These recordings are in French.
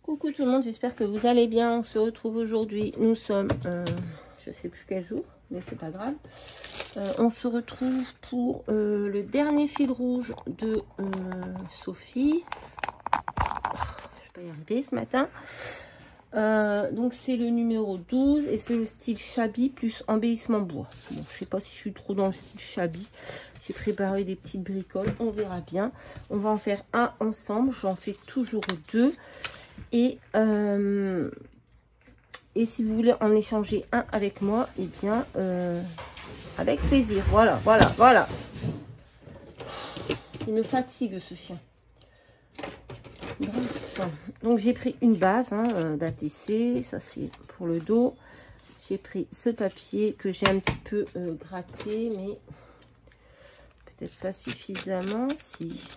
Coucou tout le monde, j'espère que vous allez bien. On se retrouve aujourd'hui. Nous sommes, je sais plus quel jour, mais c'est pas grave. On se retrouve pour le dernier fil rouge de Sophie. Je vais pas y arriver ce matin. Donc c'est le numéro 12 et c'est le style Shabby plus embellissement bois. Bon, je sais pas si je suis trop dans le style Shabby. J'ai préparé des petites bricoles, on verra bien. On va en faire un ensemble, j'en fais toujours deux. Et si vous voulez en échanger un avec moi, eh bien, avec plaisir. Voilà. Il me fatigue ce chien. Bref. Donc j'ai pris une base d'ATC, ça c'est pour le dos. J'ai pris ce papier que j'ai un petit peu gratté, mais peut-être pas suffisamment. Si.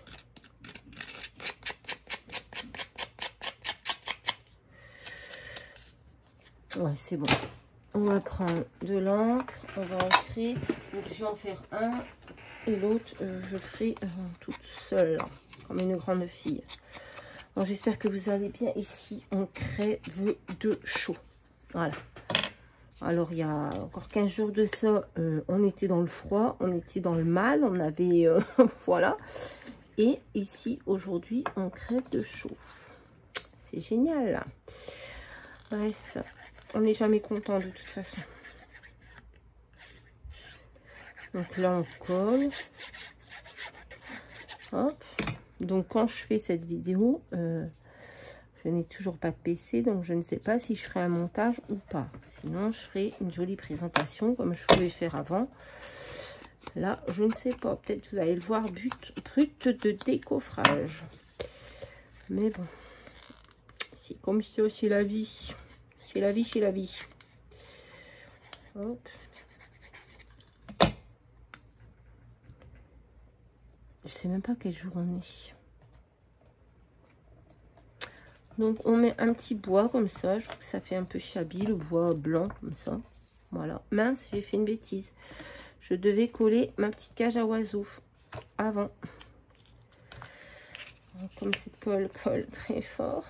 Ouais, c'est bon. On va prendre de l'encre, on va ancrer. Donc je vais en faire un et l'autre, je ferai toute seule, comme une grande fille. Bon, j'espère que vous allez bien. Ici, on crève de chaud. Voilà. Alors, il y a encore 15 jours de ça, on était dans le froid, on était dans le mal, on avait... voilà. Et ici, aujourd'hui, on crève de chaud. C'est génial. Bref, on n'est jamais content de toute façon. Donc là, on colle. Hop. Donc, quand je fais cette vidéo, je n'ai toujours pas de PC, donc je ne sais pas si je ferai un montage ou pas. Sinon, je ferai une jolie présentation comme je pouvais faire avant. Là, je ne sais pas. Peut-être vous allez le voir brut de décoffrage. Mais bon, c'est comme ça, c'est la vie. C'est la vie, c'est la vie. Hop. Je sais même pas quel jour on est. Donc on met un petit bois comme ça. Je trouve que ça fait un peu Shabby, le bois blanc comme ça. Voilà. Mince, j'ai fait une bêtise. Je devais coller ma petite cage à oiseaux avant. Comme cette colle très fort.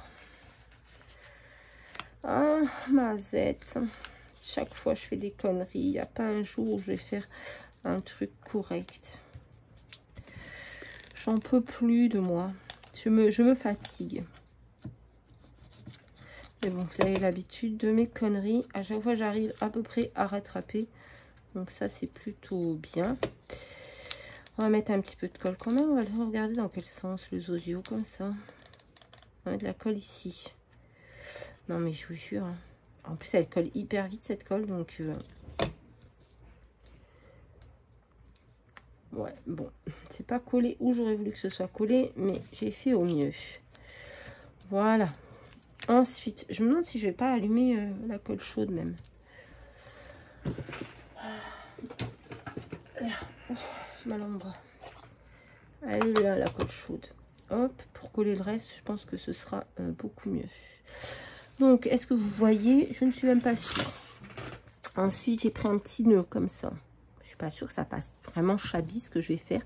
Ah, ma zette. Chaque fois je fais des conneries. Il n'y a pas un jour où je vais faire un truc correct. J'en peux plus de moi. Je me fatigue. Mais bon, vous avez l'habitude de mes conneries. À chaque fois, j'arrive à peu près à rattraper. Donc ça, c'est plutôt bien. On va mettre un petit peu de colle quand même. On va le regarder dans quel sens, le zozio, comme ça. On va mettre de la colle ici. Non, mais je vous jure. Hein. En plus, elle colle hyper vite, cette colle. Donc... ouais, bon, c'est pas collé où j'aurais voulu que ce soit collé, mais j'ai fait au mieux. Voilà. Ensuite, je me demande si je vais pas allumer la colle chaude même. Là, j'ai mal au bras. Elle est là, la colle chaude. Hop, pour coller le reste, je pense que ce sera beaucoup mieux. Donc, est-ce que vous voyez? Je ne suis même pas sûre. Ensuite, j'ai pris un petit nœud comme ça. Je suis pas sûre que ça passe vraiment Shabby ce que je vais faire,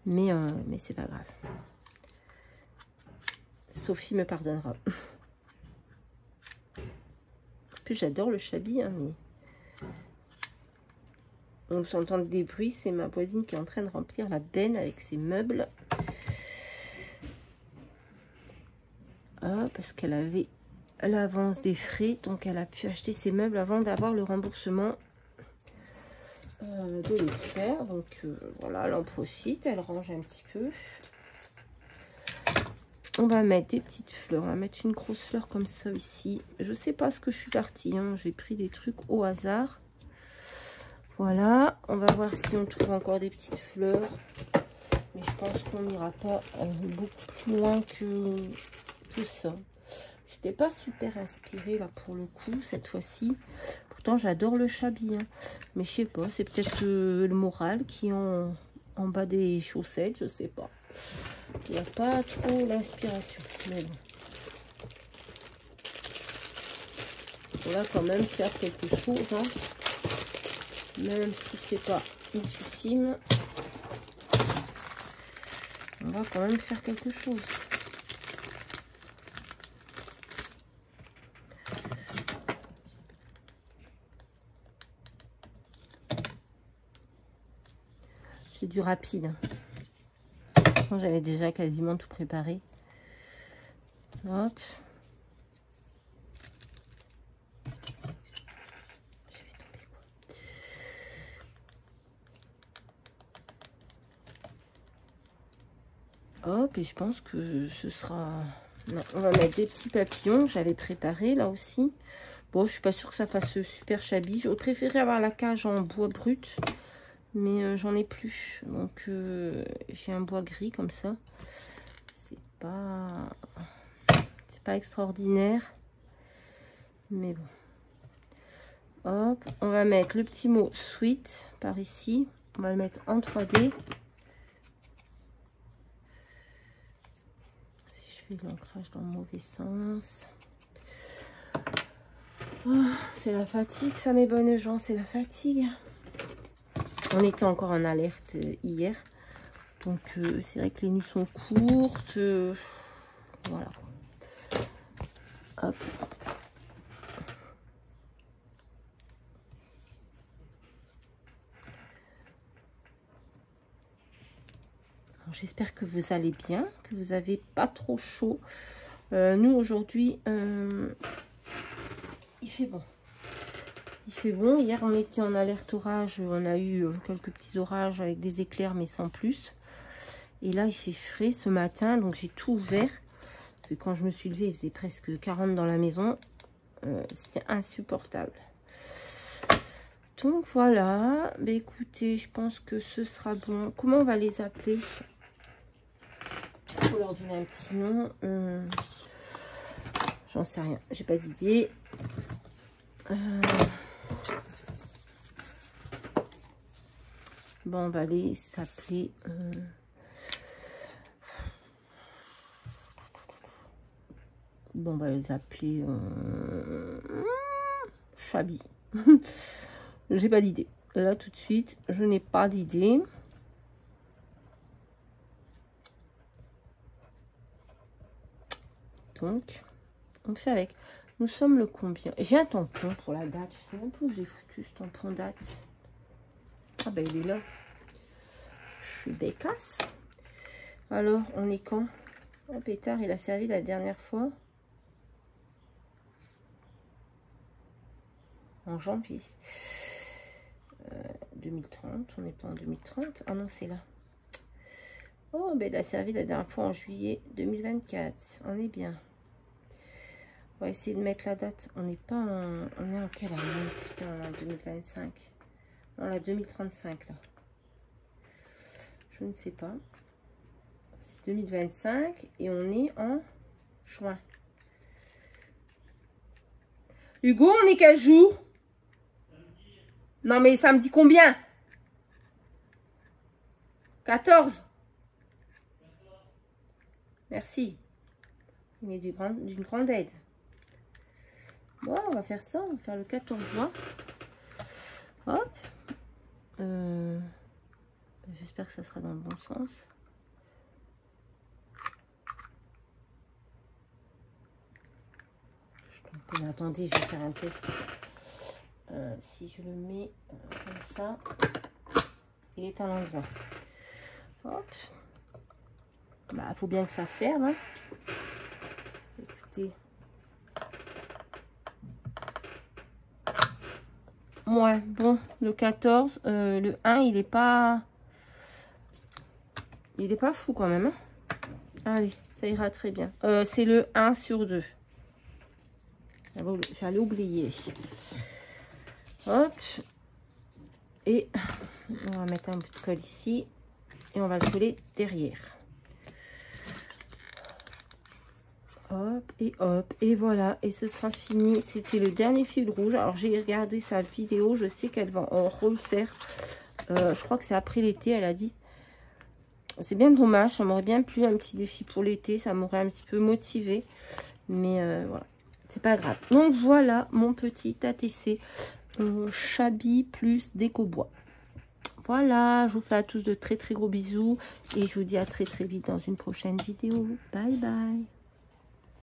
mais c'est pas grave. Sophie me pardonnera. En plus, j'adore le Shabby, hein, mais on s'entend des bruits. C'est ma voisine qui est en train de remplir la benne avec ses meubles. Ah, parce qu'elle avait l'avance des frais, donc elle a pu acheter ses meubles avant d'avoir le remboursement de l'expert. Donc voilà, elle en profite, elle range un petit peu. On va mettre des petites fleurs, on va mettre une grosse fleur comme ça ici. Je sais pas ce que je suis partie, hein. J'ai pris des trucs au hasard. Voilà, on va voir si on trouve encore des petites fleurs. Mais je pense qu'on n'ira pas beaucoup plus loin que ça. J'étais pas super inspirée là pour le coup cette fois-ci. Pourtant j'adore le Shabby, hein. Mais je sais pas, c'est peut-être le moral qui est en bas des chaussettes, je sais pas. Il n'y a pas trop l'inspiration. Mais bon. Il faudra quand même faire quelque chose, hein. Même si c'est pas ultime. On va quand même faire quelque chose. C'est du rapide. Moi, j'avais déjà quasiment tout préparé. Hop. Je vais tomber quoi. Hop, et je pense que ce sera... Non, on va mettre des petits papillons que j'avais préparés là aussi. Bon, je suis pas sûre que ça fasse super shabby. J'aurais préféré avoir la cage en bois brut, mais j'en ai plus. Donc, j'ai un bois gris comme ça. C'est pas extraordinaire, mais bon. Hop, on va mettre le petit mot sweet par ici. On va le mettre en 3D. Si je fais de l'ancrage dans le mauvais sens. Oh, c'est la fatigue, ça, mes bonnes gens, c'est la fatigue. On était encore en alerte hier. Donc, c'est vrai que les nuits sont courtes. Voilà. Hop. J'espère que vous allez bien, que vous n'avez pas trop chaud. Nous, aujourd'hui, il fait bon. Il fait bon. Hier, on était en alerte orage. On a eu quelques petits orages avec des éclairs, mais sans plus. Et là, il fait frais ce matin. Donc, j'ai tout ouvert. Parce que quand je me suis levée, il faisait presque 40 dans la maison. C'était insupportable. Donc, voilà. Ben, écoutez, je pense que ce sera bon. Comment on va les appeler? Il faut leur donner un petit nom. J'en sais rien. J'ai pas d'idée. Bon, on va les s'appeler... Bon, on va les appeler... Chabi. J'ai pas d'idée. Là, tout de suite, je n'ai pas d'idée. Donc, on fait avec. Nous sommes le combien? J'ai un tampon pour la date. Je sais même pas où j'ai foutu ce tampon date. Ah ben, il est là. Je suis bécasse. Alors, on est quand? Oh, pétard, il a servi la dernière fois. En janvier. 2030. On n'est pas en 2030. Ah non, c'est là. Oh, ben, il a servi la dernière fois en juillet 2024. On est bien. On va essayer de mettre la date. On n'est pas en... On est en quelle année? Putain, on est en 2025. Non, la 2035, là. Je ne sais pas. C'est 2025 et on est en juin. Hugo, on est quel jour? Non, mais samedi combien? 14. Merci. Mais d'une grande aide. Bon, on va faire ça. On va faire le 14 juin. Hop. J'espère que ça sera dans le bon sens. Attendez, je vais faire un test. Si je le mets comme ça, il est à l'endroit. Hop. Bah, faut bien que ça serve. Hein. Écoutez. Ouais, bon, le 14, le 1, il est pas fou quand même. Hein. Allez, ça ira très bien. C'est le 1 sur 2. J'allais oublier. Hop. Et on va mettre un bout de colle ici. Et on va le coller derrière. Hop et hop. Et voilà. Et ce sera fini. C'était le dernier fil rouge. Alors j'ai regardé sa vidéo. Je sais qu'elle va en refaire. Je crois que c'est après l'été, elle a dit. C'est bien dommage. Ça m'aurait bien plu un petit défi pour l'été. Ça m'aurait un petit peu motivé. Mais voilà. C'est pas grave. Donc voilà mon petit ATC Chabi plus déco bois. Voilà, je vous fais à tous de très très gros bisous et je vous dis à très très vite dans une prochaine vidéo. Bye bye.